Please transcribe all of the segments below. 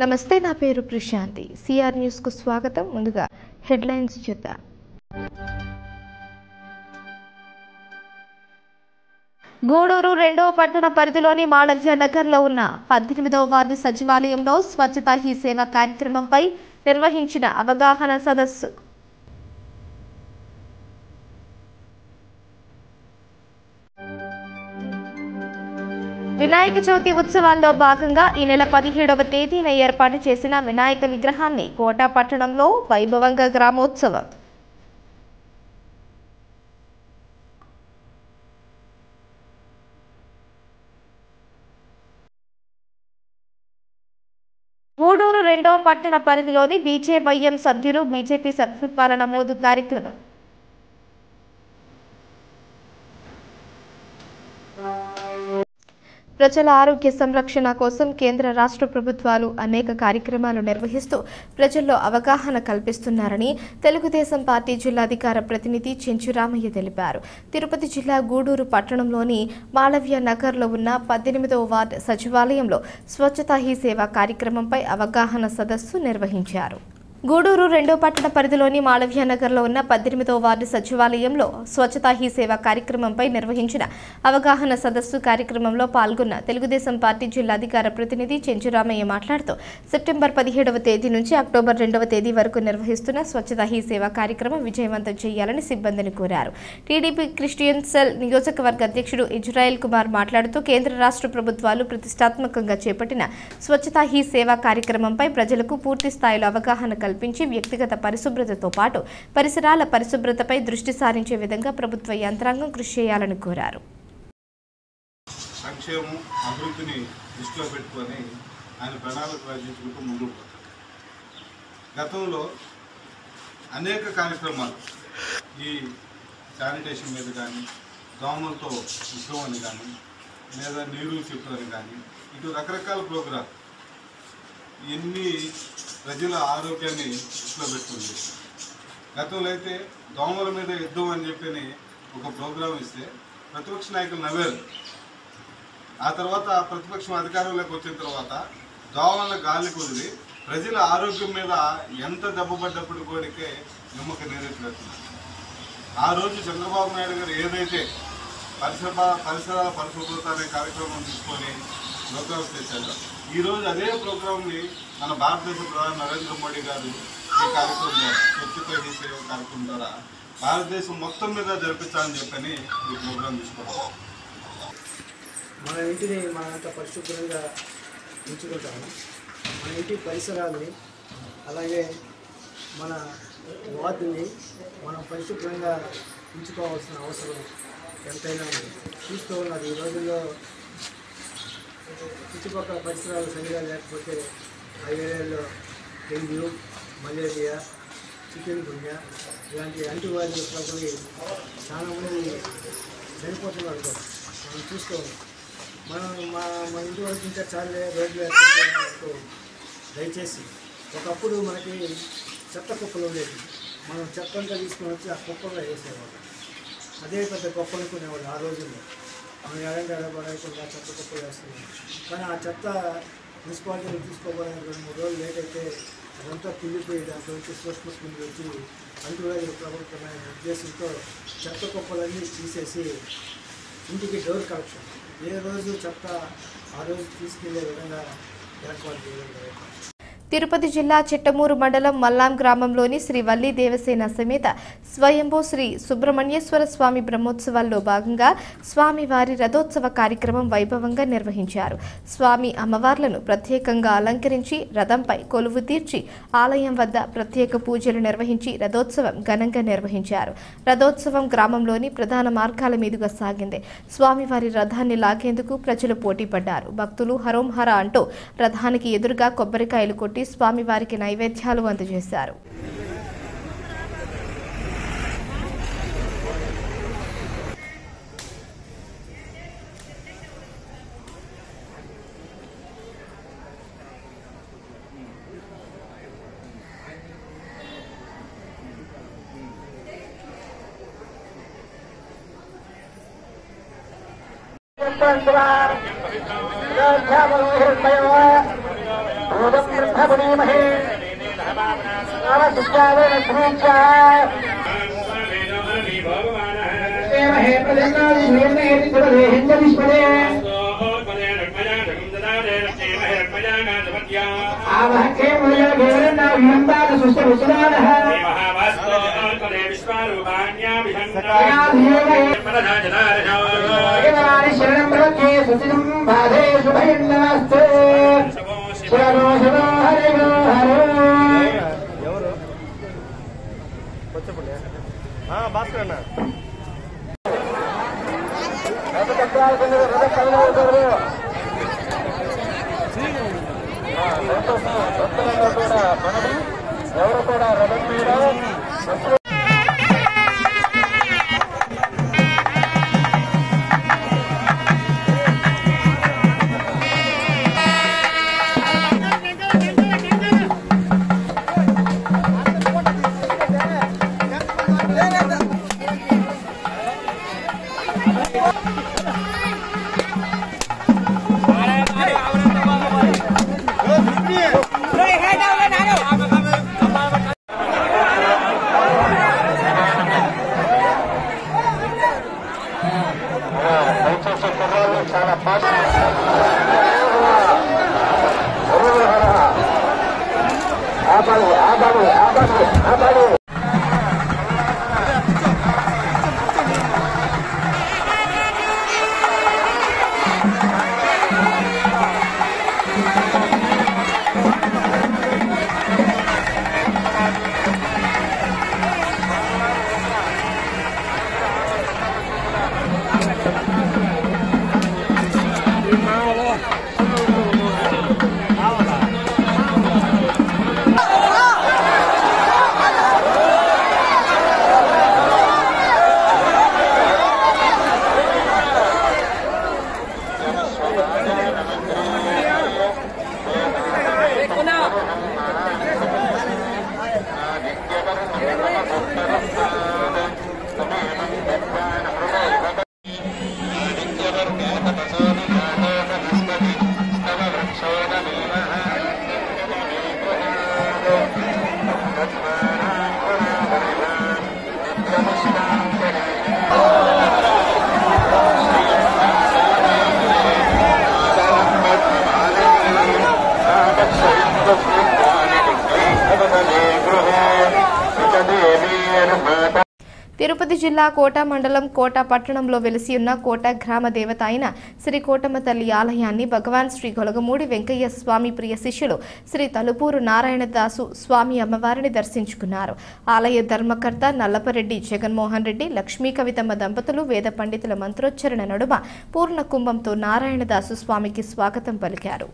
నమస్తే, నా పేరు ప్రశాంతి. సిఆర్ న్యూస్ కు స్వాగతం. ముందుగా హెడ్లైన్స్ చూద్దాం. గూడూరు 2వ పట్టణ పరిధిలోని మాళవ్య నగర్లో ఉన్న 18వ వార్డు సచివాలయంలో స్వచ్ఛతా హీ సేవ కార్యక్రమంపై నిర్వహించిన అవగాహన సదస్సు. వినాయక చవితి ఉత్సవాల్లో భాగంగా ఈ నెల 17వ తేదీన ఏర్పాటు చేసిన వినాయక విగ్రహాన్ని కోట పట్టణంలో వైభవంగా గ్రామోత్సవం. గూడూరు 2వ పట్టణ పరిధిలోని బీజేవైఎం సభ్యులు బీజేపీ సభ్యత్వాల నమోదు కార్యక్రమం. ప్రజల ఆరోగ్య సంరక్షణ కోసం కేంద్ర రాష్ట్ర ప్రభుత్వాలు అనేక కార్యక్రమాలు నిర్వహిస్తూ ప్రజల్లో అవగాహన కల్పిస్తున్నారని తెలుగుదేశం పార్టీ జిల్లా అధికార ప్రతినిధి చెంచురామయ్య తెలిపారు. తిరుపతి జిల్లా గూడూరు పట్టణంలోని మాళవ్య నగర్లో ఉన్న 18వ వార్డు సచివాలయంలో స్వచ్ఛతా హీ సేవ కార్యక్రమంపై అవగాహన సదస్సు నిర్వహించారు. గూడూరు 2వ పట్టణ పరిధిలోని మాళవ్య నగర్లో ఉన్న 18వ వార్డు సచివాలయంలో స్వచ్ఛతా హీ సేవ కార్యక్రమంపై నిర్వహించిన అవగాహన సదస్సు కార్యక్రమంలో పాల్గొన్న తెలుగుదేశం పార్టీ జిల్లా అధికార ప్రతినిధి చెంచురామయ్య మాట్లాడుతూ సెప్టెంబర్ 17వ తేదీ నుంచి అక్టోబర్ 2వ తేదీ వరకు నిర్వహిస్తున్న స్వచ్ఛతా హీ సేవ కార్యక్రమం విజయవంతం చేయాలని సిబ్బందిని కోరారు. టీడీపీ క్రిస్టియన్ సెల్ నియోజకవర్గ అధ్యక్షుడు ఇజ్రాయెల్ కుమార్ మాట్లాడుతూ కేంద్ర రాష్ట్ర ప్రభుత్వాలు ప్రతిష్టాత్మకంగా చేపట్టిన స్వచ్ఛతా హీ సేవ కార్యక్రమంపై ప్రజలకు పూర్తి స్థాయిలో అవగాహన కల్పించి వ్యక్తిగత పరిశుభ్రతతో పాటు పరిసరాల పరిశుభ్రతపై దృష్టి సారించే విధంగా ప్రభుత్వ యంత్రాంగం కృషి చేయాలని కోరారు. సంక్షేమం అభివృద్ధిని దృష్టిలో పెట్టుకొని ఆయన ప్రణాళిక రచించుకుంటూ ముందుకు పోతారు. గతంలో అనేక కార్యక్రమాలు ఈ శానిటేషన్ మీద కానీ, దోమలతో యుద్ధం అని కానీ, లేదా నీరు చెప్పులని కానీ, ఇటు రకరకాల ప్రోగ్రాం ఇన్ని ప్రజల ఆరోగ్యాన్ని దృష్టిలో పెట్టుకుంది. గతంలో అయితే దోమల మీద యుద్ధం అని చెప్పి ఒక ప్రోగ్రాం ఇస్తే ప్రతిపక్ష నాయకులు నవ్వారు. ఆ తర్వాత ప్రతిపక్షం అధికారంలోకి వచ్చిన తర్వాత దోమల గాలి కుదిరి ప్రజల ఆరోగ్యం మీద ఎంత దెబ్బపడ్డప్పుడు కోరికే నిమ్మక నీరెత్తున్నారు. ఆ రోజు చంద్రబాబు నాయుడు గారు ఏదైతే పరిసరాల పరిశుభ్రత అనే కార్యక్రమం తీసుకొని ప్రోగ్రామ్స్ చేశారో, ఈరోజు అదే ప్రోగ్రామ్ని మన భారతదేశ ప్రధాని నరేంద్ర మోడీ గారు ఈ కార్యక్రమం ద్వారా స్వచ్ఛతా హీ సేవ కార్యక్రమం ద్వారా భారతదేశం మొత్తం మీద జరిపించాలని చెప్పని ఈ ప్రోగ్రాం తీసుకోవాలి. మన ఇంటిని మనంత పరిశుభ్రంగా ఉంచుకుంటాము. మన ఇంటి పరిసరాలని, అలాగే మన వార్డుని మనం పరిశుభ్రంగా ఉంచుకోవాల్సిన అవసరం ఎంతైనా ఉంది. చూస్తూ ఉన్నది ఈ రోజుల్లో చుట్టుపక్కల పరిసరాలు సరిగా లేకపోతే ఆ ఏరియాలో డెంగ్యూ, మలేరియా, చికెన్ గున్యా ఇలాంటి యాంటీవైరల్ ప్రజలు చాలామంది చనిపోతున్నారు కూడా మనం చూస్తూ ఉన్నాం. మన ఇంటి వరకు ఇంకా చాలా రోడ్లు దయచేసి ఒకప్పుడు మనకి చెత్త కుప్పలు ఉండేవి. మనం చెత్త అంతా తీసుకొని వచ్చి ఆ కుప్పలో వేసేవాళ్ళం. అదే పెద్ద కుప్ప అనుకునేవాళ్ళు ఆ రోజుల్లో. మనం ఎడంగా పడకుండా చెత్త కుప్పలు వేస్తున్నాం. కానీ ఆ చెత్త మున్సిపాలిటీని తీసుకోవడానికి 2-3 రోజులు లేట్ అయితే అదంతా కుళ్ళిపోయి దాంట్లో నుంచి సూక్ష్మక్రిములు వచ్చి అంటువ్యాధులు ప్రబలుతున్నాయనే ఉద్దేశంతో చెత్త కుప్పలన్నీ తీసేసి ఇంటికి డోర్ కలెక్షన్ ఏ రోజు చెత్త ఆ రోజు తీసుకెళ్లే విధంగా ఏర్పాటు చేయడం. తిరుపతి జిల్లా చిట్టమూరు మండలం మల్లాం గ్రామంలోని శ్రీ వల్లి దేవసేన సమేత స్వయంభూ శ్రీ సుబ్రహ్మణ్యేశ్వర స్వామి బ్రహ్మోత్సవాల్లో భాగంగా స్వామివారి రథోత్సవ కార్యక్రమం వైభవంగా నిర్వహించారు. స్వామి అమ్మవార్లను ప్రత్యేకంగా అలంకరించి రథంపై కొలువు తీర్చి ఆలయం వద్ద ప్రత్యేక పూజలు నిర్వహించి రథోత్సవం ఘనంగా నిర్వహించారు. రథోత్సవం గ్రామంలోని ప్రధాన మార్గాల మీదుగా సాగింది. స్వామివారి రథాన్ని లాగేందుకు ప్రజలు పోటీపడ్డారు. భక్తులు హరోం హర అంటూ రథానికి ఎదురుగా కొబ్బరికాయలు కొట్టి స్వామివారికి నైవేద్యాలు అందజేశారు. Gracias. తిరుపతి జిల్లా కోట మండలం కోట పట్టణంలో వెలిసి ఉన్న కోట గ్రామ దేవత అయిన శ్రీ కోటమ్మ తల్లి ఆలయాన్ని భగవాన్ శ్రీ గొలగమూడి వెంకయ్య స్వామి ప్రియ శిష్యులు శ్రీ తలుపూరు నారాయణదాసు స్వామి అమ్మవారిని దర్శించుకున్నారు. ఆలయ ధర్మకర్త నల్లపరెడ్డి జగన్మోహన్ రెడ్డి, లక్ష్మీ కవితమ్మ దంపతులు వేద పండితుల మంత్రోచ్చరణ నడుమ పూర్ణ కుంభంతో నారాయణదాసు స్వామికి స్వాగతం పలికారు.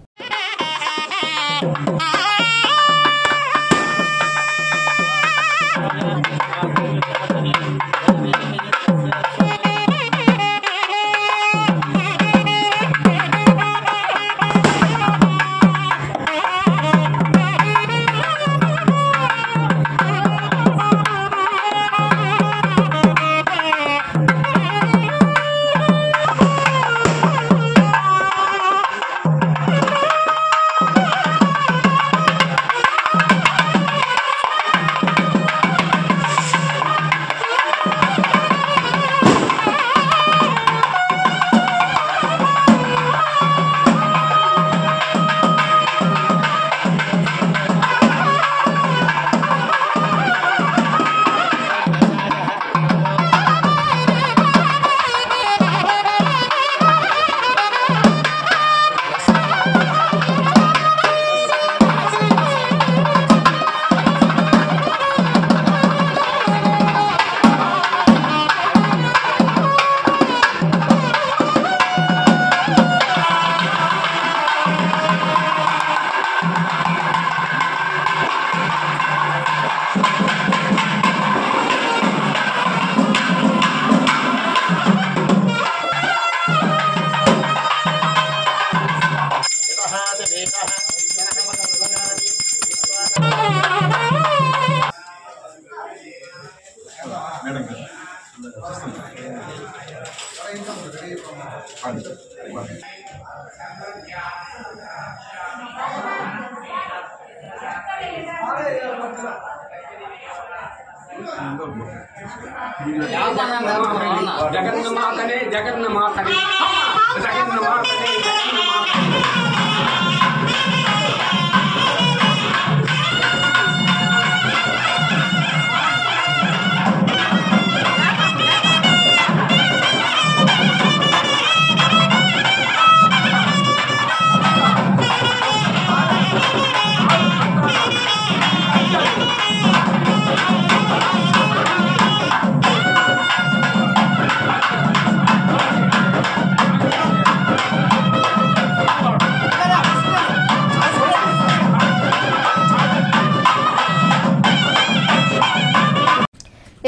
ఆశీస్సులు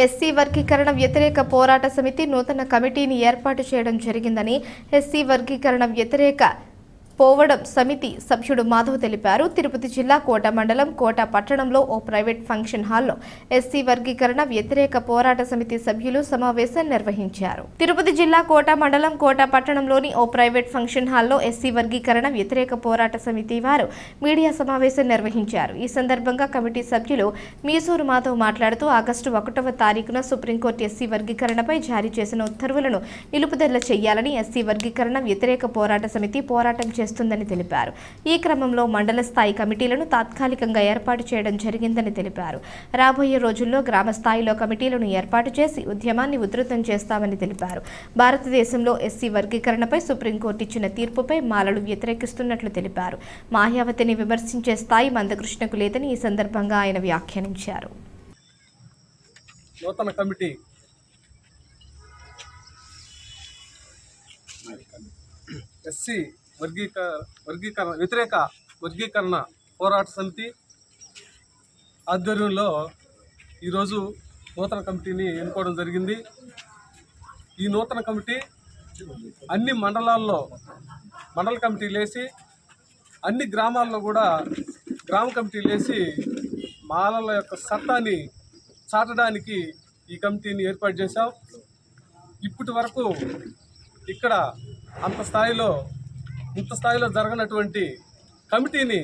ఎస్సీ వర్గీకరణ వ్యతిరేక పోరాట సమితి నూతన కమిటీని ఏర్పాటు చేయడం జరిగిందని ఎస్సీ వర్గీకరణ వ్యతిరేక పోవడం సమితి సభ్యుడు మాధవ్ తెలిపారు. తిరుపతి జిల్లా కోట మండలం కోట పట్టణంలో ఓ ప్రైవేట్ ఫంక్షన్ హాల్లో ఎస్సీ వర్గీకరణ వ్యతిరేక పోరాట సమితి సభ్యులు సమావేశం నిర్వహించారు. తిరుపతి జిల్లా కోట మండలం కోట పట్టణంలోని ఓ ప్రైవేట్ ఫంక్షన్ హాల్లో ఎస్సీ వర్గీకరణ వ్యతిరేక పోరాట సమితి వారు మీడియా సమావేశం నిర్వహించారు. ఈ సందర్భంగా కమిటీ సభ్యులు మీసూరు మాధవ్ మాట్లాడుతూ ఆగస్టు 1వ తారీఖున సుప్రీంకోర్టు ఎస్సీ వర్గీకరణపై జారీ చేసిన ఉత్తర్వులను నిలుపుదల చేయాలని ఎస్సీ వర్గీకరణ వ్యతిరేక పోరాట సమితి పోరాటం చేస్తుందని తెలిపారు. ఈ క్రమంలో మండల స్థాయి కమిటీలను తాత్కాలికంగా ఏర్పాటు చేయడం జరిగిందని తెలిపారు. రాబోయే రోజుల్లో గ్రామ స్థాయిలో కమిటీలను ఏర్పాటు చేసి ఉద్యమాన్ని ఉధృతం చేస్తామని తెలిపారు. భారతదేశంలో ఎస్సీ వర్గీకరణపై సుప్రీంకోర్టు ఇచ్చిన తీర్పుపై మాలలు వ్యతిరేకిస్తున్నట్లు తెలిపారు. మాయావతిని విమర్శించే స్థాయి మందకృష్ణకు లేదని ఈ సందర్భంగా ఆయన వ్యాఖ్యానించారు. నూతన కమిటీ ఎస్సీ వ్యతిరేక వర్గీకరణ పోరాట సమితి ఆధ్వర్యంలో ఈరోజు నూతన కమిటీని ఎన్నుకోవడం జరిగింది. ఈ నూతన కమిటీ అన్ని మండలాల్లో మండల కమిటీలు వేసి అన్ని గ్రామాల్లో కూడా గ్రామ కమిటీలు వేసి మాలల యొక్క సత్తాన్ని చాటడానికి ఈ కమిటీని ఏర్పాటు చేశాం. ఇప్పటి వరకు ఇక్కడ ఇంత స్థాయిలో జరగనటువంటి కమిటీని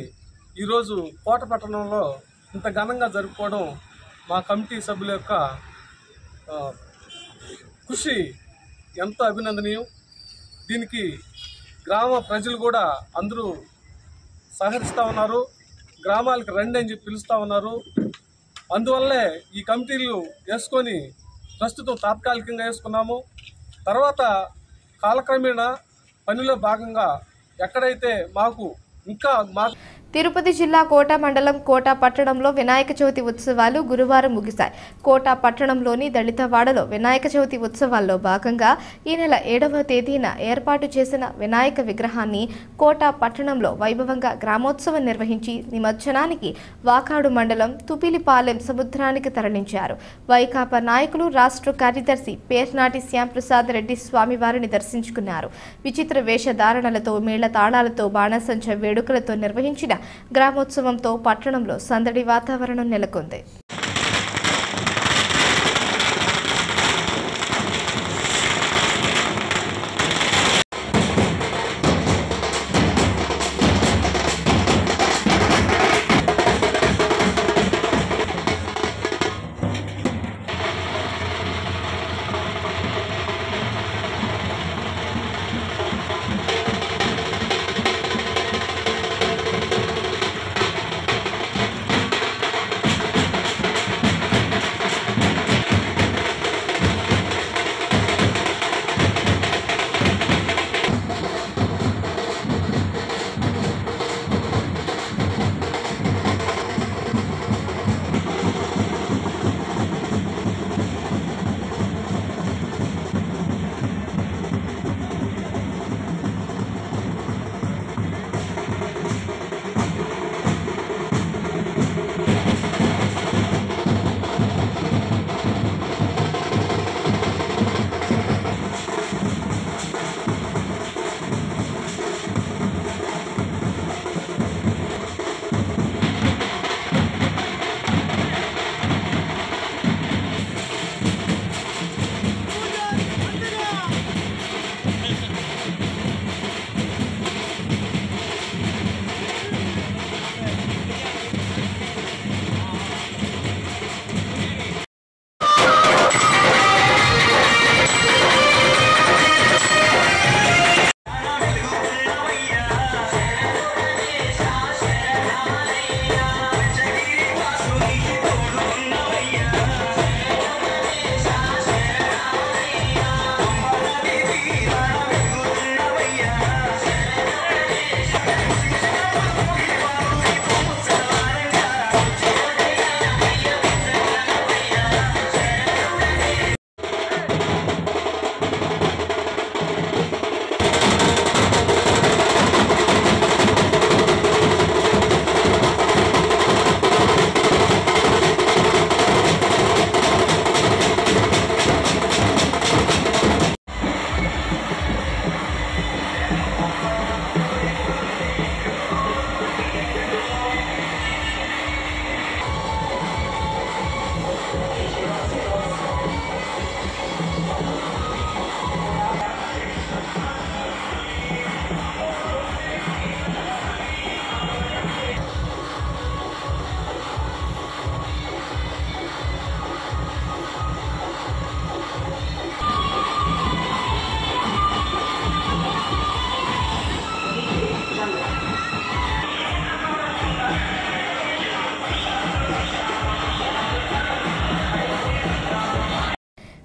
ఈరోజు కోట పట్టణంలో ఇంత ఘనంగా జరుపుకోవడం మా కమిటీ సభ్యుల యొక్క కృషి ఎంతో అభినందనీయం. దీనికి గ్రామ ప్రజలు కూడా అందరూ సహకరిస్తూ ఉన్నారు. గ్రామాలకు రండి అని చెప్పి పిలుస్తూ ఉన్నారు. అందువల్లే ఈ కమిటీలు వేసుకొని ప్రస్తుతం తాత్కాలికంగా వేసుకున్నాము. తర్వాత కాలక్రమేణా పనిలో భాగంగా ఎక్కడైతే తిరుపతి జిల్లా కోట మండలం కోట పట్టణంలో వినాయక చవితి ఉత్సవాలు గురువారం ముగిశాయి. కోట పట్టణంలోని దళితవాడలో వినాయక చవితి ఉత్సవాల్లో భాగంగా ఈ నెల 7వ తేదీన ఏర్పాటు చేసిన వినాయక విగ్రహాన్ని కోట పట్టణంలో వైభవంగా గ్రామోత్సవం నిర్వహించి నిమజ్జనానికి వాకాడు మండలం తుపిలిపాలెం సముద్రానికి తరలించారు. వైకాపా నాయకులు రాష్ట్ర కార్యదర్శి పేర్నాటి శ్యాంప్రసాద్ రెడ్డి స్వామివారిని దర్శించుకున్నారు. విచిత్ర వేషధారణలతో మేళ తాళాలతో బాణసంచ వేడుకలతో నిర్వహించిన గ్రామోత్సవంతో పట్టణంలో సందడి వాతావరణం నెలకొంది.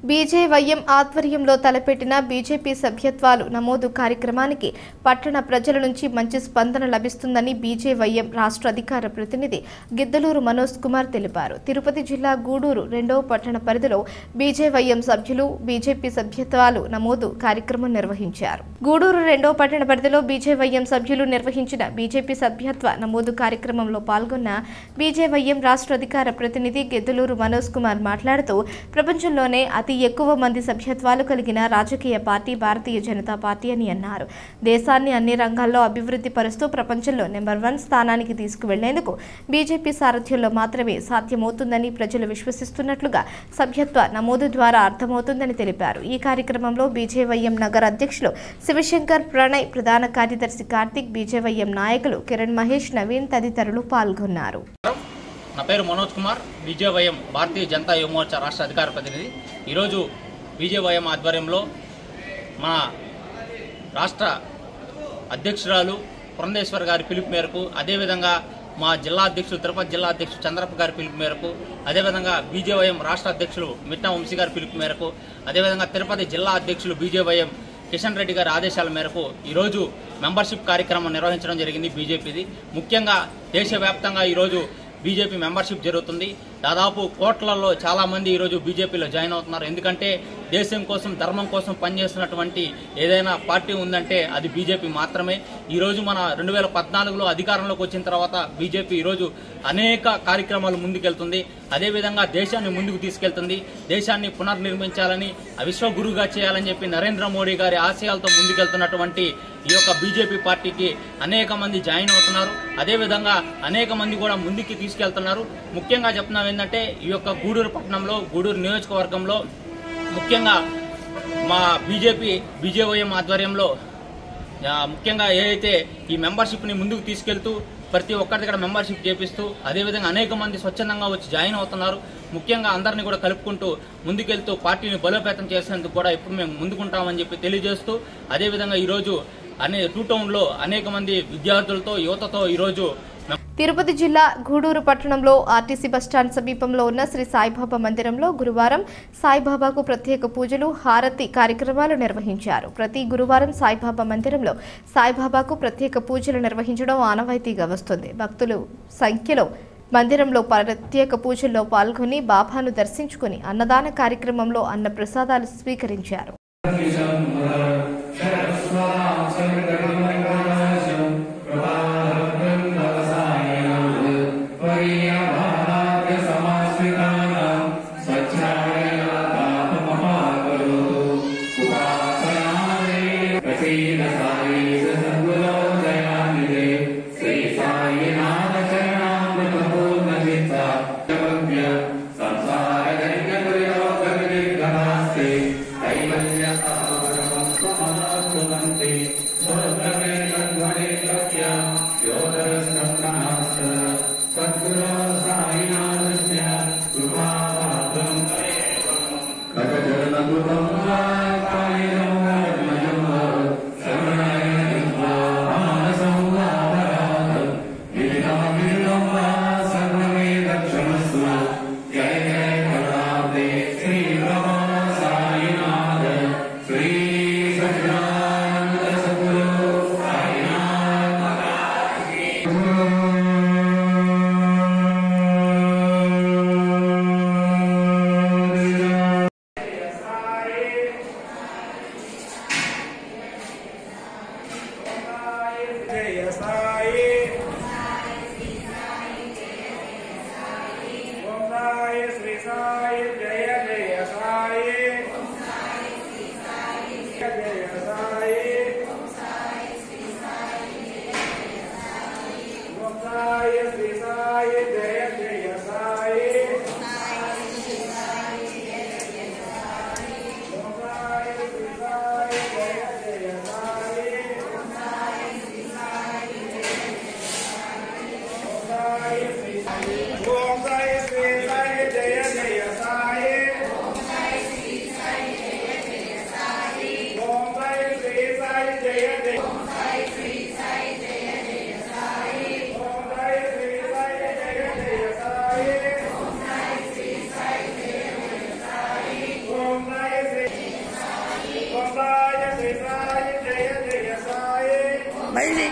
బీజేవైఎం ఆధ్వర్యంలో తలపెట్టిన బీజేపీ సభ్యత్వాలు నమోదు కార్యక్రమానికి పట్టణ ప్రజల నుంచి మంచి స్పందన లభిస్తుందని బీజేవైఎం రాష్ట్ర అధికార ప్రతినిధి గిద్దలూరు మనోజ్ కుమార్ తెలిపారు. తిరుపతి జిల్లా గూడూరు 2వ పట్టణ పరిధిలో బీజేవైఎం సభ్యులు బీజేపీ సభ్యత్వాలు నమోదు కార్యక్రమం నిర్వహించారు. గూడూరు 2వ పట్టణ పరిధిలో బీజేవైఎం సభ్యులు నిర్వహించిన బీజేపీ సభ్యత్వ నమోదు కార్యక్రమంలో పాల్గొన్న బీజేవైఎం రాష్ట్ర అధికార ప్రతినిధి గిద్దలూరు మనోజ్ కుమార్ మాట్లాడుతూ ప్రపంచంలోనే అతి ఎక్కువ మంది సభ్యత్వాలు కలిగిన రాజకీయ పార్టీ భారతీయ జనతా పార్టీ అని అన్నారు. దేశాన్ని అన్ని రంగాల్లో అభివృద్ధి పరుస్తూ ప్రపంచంలో నెంబర్ 1 స్థానానికి తీసుకువెళ్లేందుకు బీజేపీ సారథ్యంలో మాత్రమే సాధ్యమవుతుందని ప్రజలు విశ్వసిస్తున్నట్లుగా సభ్యత్వ నమోదు ద్వారా అర్థమవుతుందని తెలిపారు. ఈ కార్యక్రమంలో బీజేవైఎం నగర అధ్యక్షులు శివశంకర్, ప్రణయ్, ప్రధాన కార్యదర్శి కార్తిక్, బీజేవైఎం నాయకులు కిరణ్, మహేష్, నవీన్ తదితరులు పాల్గొన్నారు. నా పేరు మనోజ్ కుమార్, బీజేవైఎం భారతీయ జనతా యువ మోర్చా రాష్ట్ర అధికార ప్రతినిధి. ఈరోజు బీజేవైఎం ఆధ్వర్యంలో మా రాష్ట్ర అధ్యక్షురాలు పురంధేశ్వర్ గారి పిలుపు మేరకు, అదేవిధంగా మా జిల్లా అధ్యక్షులు తిరుపతి జిల్లా అధ్యక్షులు చంద్రప్ప గారి పిలుపు మేరకు, అదేవిధంగా బీజేవైఎం రాష్ట్ర అధ్యక్షులు మిట్టా వంశీ గారి పిలుపు మేరకు, అదేవిధంగా తిరుపతి జిల్లా అధ్యక్షులు బీజేవైఎం కిషన్ రెడ్డి గారి ఆదేశాల మేరకు ఈరోజు మెంబర్షిప్ కార్యక్రమం నిర్వహించడం జరిగింది. బీజేపీది ముఖ్యంగా దేశవ్యాప్తంగా ఈరోజు బీజేపీ మెంబర్షిప్ జరుగుతుంది. దాదాపు కోట్లలో చాలామంది ఈరోజు బీజేపీలో జాయిన్ అవుతున్నారు. ఎందుకంటే దేశం కోసం, ధర్మం కోసం పనిచేస్తున్నటువంటి ఏదైనా పార్టీ ఉందంటే అది బీజేపీ మాత్రమే. ఈరోజు మన 2014లో అధికారంలోకి వచ్చిన తర్వాత బీజేపీ ఈరోజు అనేక కార్యక్రమాలు ముందుకెళ్తుంది. అదేవిధంగా దేశాన్ని ముందుకు తీసుకెళ్తుంది. దేశాన్ని పునర్నిర్మించాలని, విశ్వగురుగా చేయాలని చెప్పి నరేంద్ర మోడీ గారి ఆశయాలతో ముందుకెళ్తున్నటువంటి ఈ యొక్క బీజేపీ పార్టీకి అనేక మంది జాయిన్ అవుతున్నారు. అదేవిధంగా అనేక మంది కూడా ముందుకి తీసుకెళ్తున్నారు. ముఖ్యంగా చెప్తున్నాం ఏంటంటే ఈ యొక్క గూడూరు పట్టణంలో, గూడూరు నియోజకవర్గంలో ముఖ్యంగా మా బీజేవైఎం ఆధ్వర్యంలో ముఖ్యంగా ఏదైతే ఈ మెంబర్షిప్ని ముందుకు తీసుకెళ్తూ ప్రతి ఒక్కరి దగ్గర మెంబర్షిప్ చేపిస్తూ, అదేవిధంగా అనేక మంది స్వచ్ఛందంగా వచ్చి జాయిన్ అవుతున్నారు. ముఖ్యంగా అందరినీ కూడా కలుపుకుంటూ ముందుకెళ్తూ పార్టీని బలోపేతం చేసేందుకు కూడా ఇప్పుడు మేము ముందుకుంటామని చెప్పి తెలియజేస్తూ, అదేవిధంగా ఈరోజు టూ టౌన్లో అనేక మంది విద్యార్థులతో, యువతతో ఈరోజు తిరుపతి జిల్లా గూడూరు పట్టణంలో ఆర్టీసీ బస్టాండ్ సమీపంలో ఉన్న శ్రీ సాయిబాబా మందిరంలో గురువారం సాయిబాబాకు ప్రత్యేక పూజలు, హారతి కార్యక్రమాలు నిర్వహించారు. ప్రతి గురువారం సాయిబాబా మందిరంలో సాయిబాబాకు ప్రత్యేక పూజలు నిర్వహించడం ఆనవాయితీగా వస్తుంది. భక్తులు సంఖ్యలో మందిరంలో ప్రత్యేక పూజల్లో పాల్గొని బాబాను దర్శించుకుని అన్నదాన కార్యక్రమంలో అన్న ప్రసాదాలు స్వీకరించారు. जय जय మళ్ళీ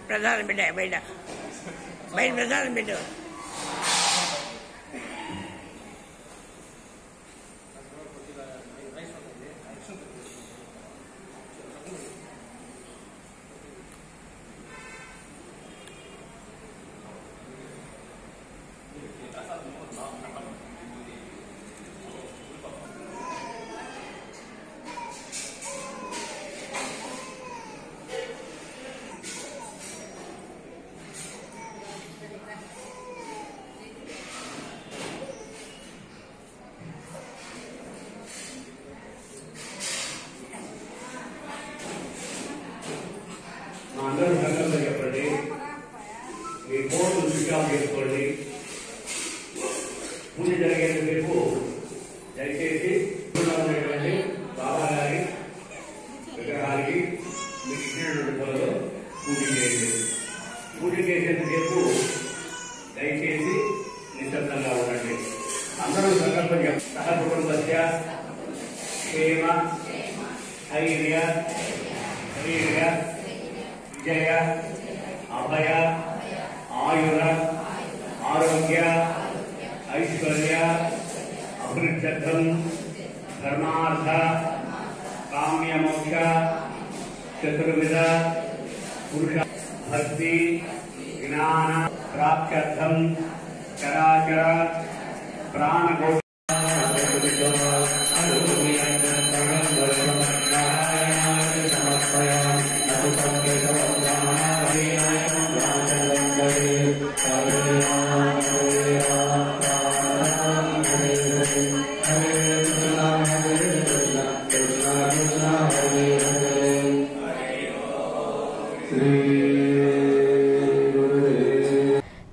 ప్రధాన బిడ్డ బయట బయట ప్రధాన బిడ్డ అందరూ సంకల్పం చెప్పండి. మీ ఫోన్ స్విచ్ ఆఫ్ చేసుకోండి. పూజ జరిగేందుకు దయచేసి ఉన్నటువంటి బాబా గారి విగ్రహానికి మీకు ఇచ్చినటువంటి పొలలో పూజ చేయండి. పూజ చేసేందుకు దయచేసి నిశ్శబ్దంగా ఉండండి. అందరూ సంకల్పం చెప్పండి. సహ కుటుంబస్య క్షేమ ధైర్య వీర్య విజయ అభయ ఆయుర ఆరోగ్య ఐశ్వర్య అభివృద్ధ్యర్థం ధర్మార్థ కామ్యమోక్ష చతుర్విధ పురుష భక్తి జ్ఞాన ప్రాప్త్యర్థం చరాచర ప్రాణకోటి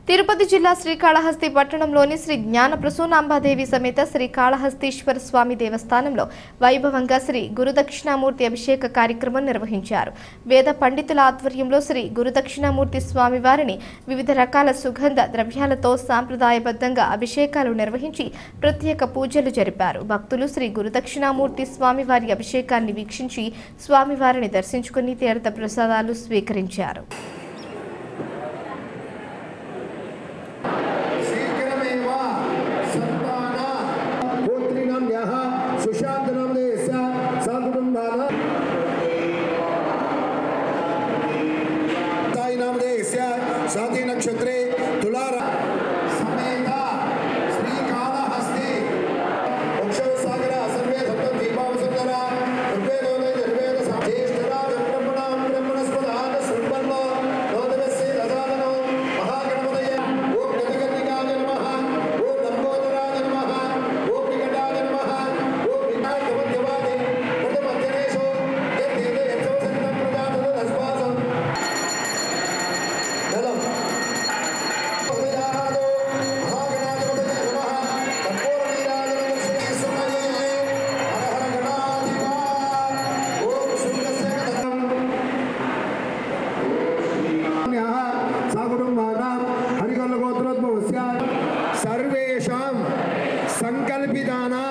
తిరుపతి తిరుపతి జిల్లా శ్రీకాళహస్తి పట్టణంలోని శ్రీ జ్ఞాన ప్రసూనాంబాదేవి సమేత శ్రీకాళహస్తీశ్వర స్వామి దేవస్థానంలో వైభవంగా శ్రీ గురుదక్షిణామూర్తి అభిషేక కార్యక్రమం నిర్వహించారు. వేద పండితుల ఆధ్వర్యంలో శ్రీ గురుదక్షిణామూర్తి స్వామి వారిని వివిధ రకాల సుగంధ ద్రవ్యాలతో సాంప్రదాయబద్ధంగా అభిషేకాలు నిర్వహించి ప్రత్యేక పూజలు జరిపారు. భక్తులు శ్రీ గురుదక్షిణామూర్తి స్వామి వారి అభిషేకాన్ని వీక్షించి స్వామివారిని దర్శించుకుని తీర్థ ప్రసాదాలు స్వీకరించారు. साथी नक्षत्रे तुलारा समेत श्रीकाళहस्ति वक्षसागर सर्वे सप्तम दीपावसुंदरा उद्वेदोने निर्वेद ज्येष्ठरा ब्रह्मणां ब्रह्मणस्पदान सुब्रह्म नोदवस्य ददानो महागणपतये ओम गणगणिकाय नमः ओम लंबोदराय नमः ओम विकटाय नमः ओम विनायकवद्यवादे प्रथमध्यनेशो यद्देदे यत्सवसन्तं प्रजातः अस्मासं नलम सर्वेषां संकल्पितानां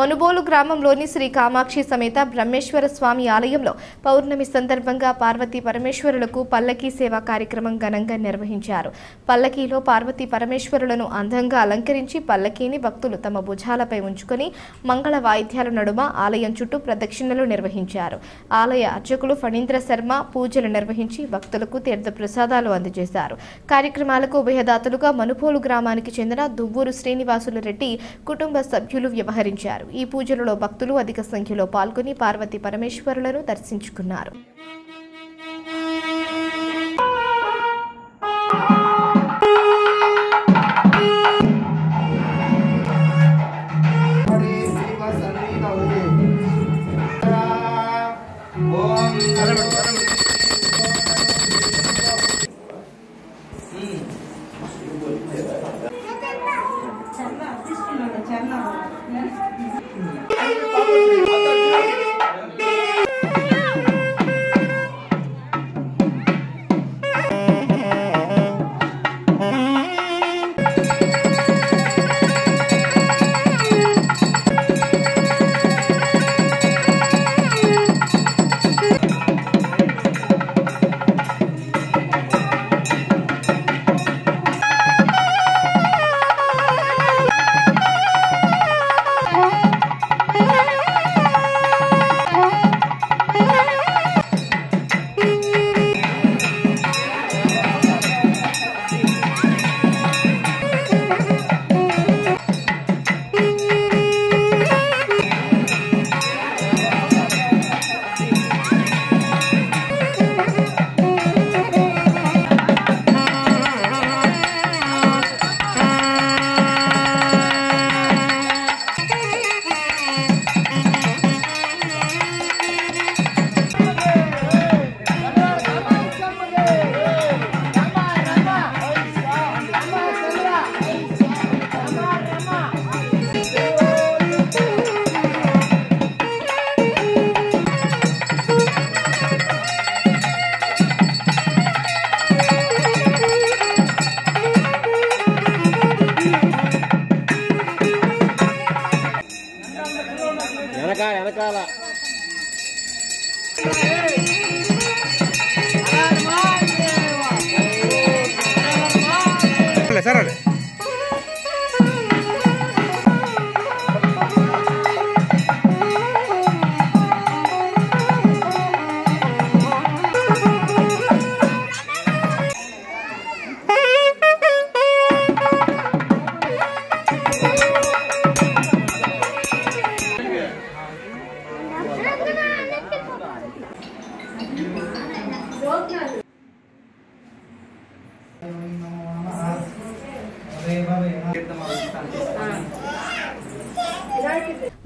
మనుబోలు గ్రామంలోని శ్రీ కామాక్షి సమేత బ్రహ్మేశ్వర స్వామి ఆలయంలో పౌర్ణమి సందర్భంగా పార్వతీ పరమేశ్వరులకు పల్లకీ సేవా కార్యక్రమం ఘనంగా నిర్వహించారు. పల్లకీలో పార్వతీ పరమేశ్వరులను అందంగా అలంకరించి పల్లకీని భక్తులు తమ భుజాలపై ఉంచుకొని మంగళ వాయిద్యాల నడుమ ఆలయం చుట్టూ ప్రదక్షిణలు నిర్వహించారు. ఆలయ అర్చకులు ఫణీంద్ర శర్మ పూజలు నిర్వహించి భక్తులకు తీర్థ ప్రసాదాలు అందజేశారు. కార్యక్రమాలకు ఉభయదాతలుగా మనుబోలు గ్రామానికి చెందిన దువ్వూరు శ్రీనివాసులు రెడ్డి కుటుంబ సభ్యులు వ్యవహరించారు. ఈ పూజలలో భక్తులు అధిక సంఖ్యలో పాల్గొని పార్వతీ పరమేశ్వరులను దర్శించుకున్నారు.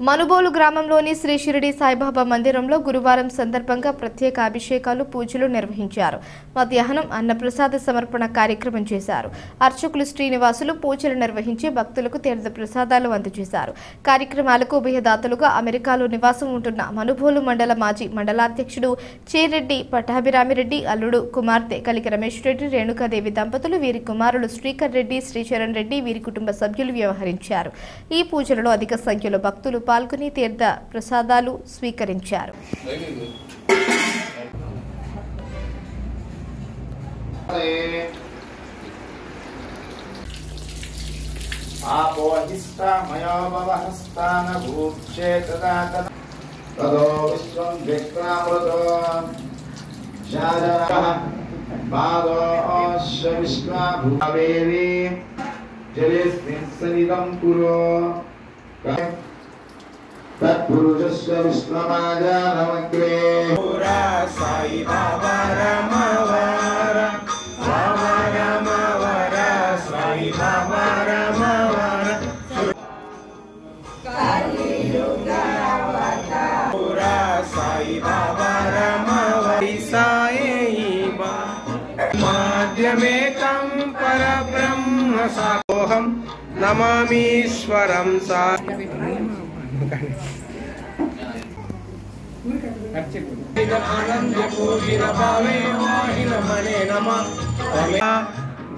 మనుబోలు గ్రామంలోని శ్రీ షిరిడి సాయిబాబా మందిరంలో గురువారం సందర్భంగా ప్రత్యేక అభిషేకాలు పూజలు నిర్వహించారు. మధ్యాహ్నం అన్నప్రసాద సమర్పణ కార్యక్రమం చేశారు. అర్చకులు శ్రీనివాసులు పూజలు నిర్వహించి భక్తులకు తీర్థ ప్రసాదాలు అందజేశారు. కార్యక్రమాలకు ఉభయదాతలుగా అమెరికాలో నివాసం ఉంటున్న మనుబోలు మండల మాజీ మండలాధ్యక్షుడు చేరెడ్డి పట్టాభిరామిరెడ్డి అల్లుడు కుమార్తె కలికి రమేష్ రెడ్డి రేణుకాదేవి దంపతులు, వీరి కుమారులు శ్రీకర్ రెడ్డి, శ్రీచరణ్ రెడ్డి, వీరి కుటుంబ సభ్యులు వ్యవహరించారు. ఈ పూజలలో అధిక సంఖ్యలో భక్తులు పాల్గొని తీర్థ ప్రసాదాలు స్వీకరించారు. तत्पुरुषस्य विष्णुमाजानमग्रे साई बाबा रमवर साई बाबा रमवर साई बाबा रमवर माध्यमेकं परब्रह्म साकोहं नमामीश्वरं सा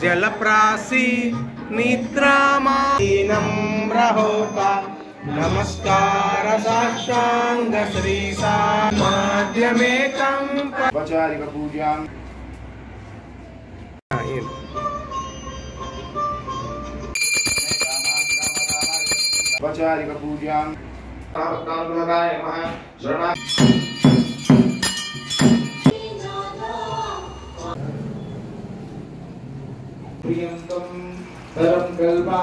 जलप्रासी निद्रामानम रहोका नमस्कार साष्टांग श्री सा माध्यमेकं वचारिक पूजां वचारिक पूजां तावत्तानुग्रहाय नमः शरणा प्रियंतं परम कल्पा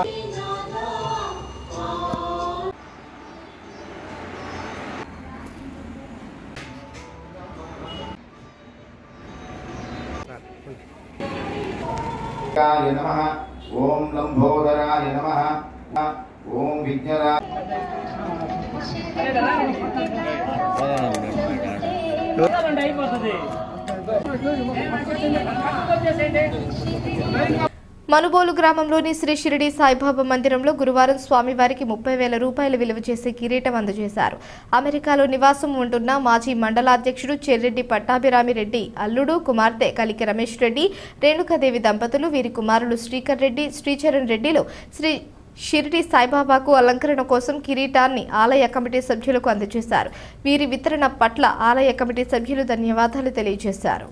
नमः ओम लंबोदराय नमः ओम विज्ञरा మనుబోలు గ్రామంలోని శ్రీ షిరిడి సాయిబాబా మందిరంలో గురువారం స్వామివారికి 30,000 రూపాయలు విలువ చేసే కిరీటం అందజేశారు. అమెరికాలో నివాసం ఉంటున్న మాజీ మండలాధ్యక్షుడు చెర్రెడ్డి పట్టాభిరామిరెడ్డి అల్లుడు కుమార్తె కలికి రమేష్ రెడ్డి, రేణుకాదేవి దంపతులు, వీరి కుమారులు శ్రీకర్ రెడ్డి, శ్రీచరణ్ రెడ్డిలు శ్రీ షిరిడి సాయిబాబాకు అలంకరణ కోసం కిరీటాన్ని ఆలయ కమిటీ సభ్యులకు అందజేశారు. వీరి వితరణ పట్ల ఆలయ కమిటీ సభ్యులు ధన్యవాదాలు తెలియజేశారు.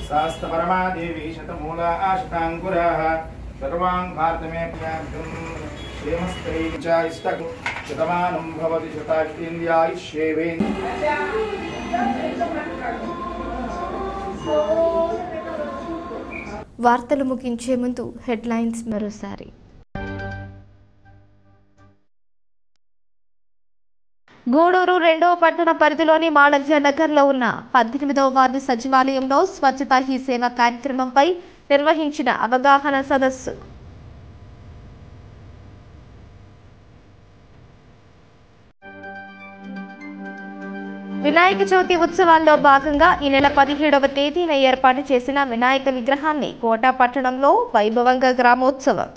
शास्त्र परमा देवी शतमूला आशतांकुराः सर्वांग भारतमे प्रियांकं क्षेमस्त्रै च इष्टं शतमानं भवति शतायुष्येवेन వార్తలు ముగించే ముందు హెడ్లైన్స్ మరోసారి. గూడూరు 2వ పట్టణ పరిధిలోని మాళవ్య నగర్లో ఉన్న 18వ వార్డు సచివాలయంలో స్వచ్ఛతా హీ సేవ కార్యక్రమంపై నిర్వహించిన అవగాహన సదస్సు. వినాయక చవితి ఉత్సవాల్లో భాగంగా ఈ నెల 17వ తేదీన ఏర్పాటు చేసిన వినాయక విగ్రహాన్ని కోట పట్టణంలో వైభవంగా గ్రామోత్సవం.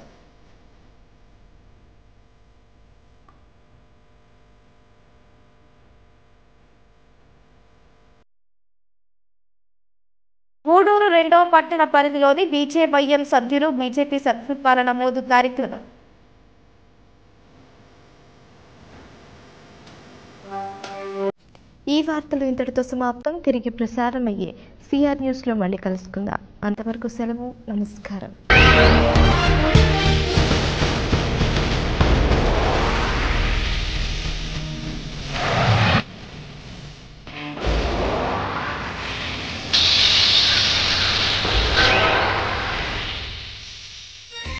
గూడూరు 2వ పట్టణ పరిధిలోని బీజేవైఎం సభ్యులు బీజేపీ సభ్యత్వాల నమోదు కార్యక్రమం. ఈ వార్తలు ఇంతటితో సమాప్తం. తిరిగి ప్రసారమయ్యే సిఆర్ న్యూస్లో మళ్ళీ కలుసుకుందాం. అంతవరకు సెలవు. నమస్కారం.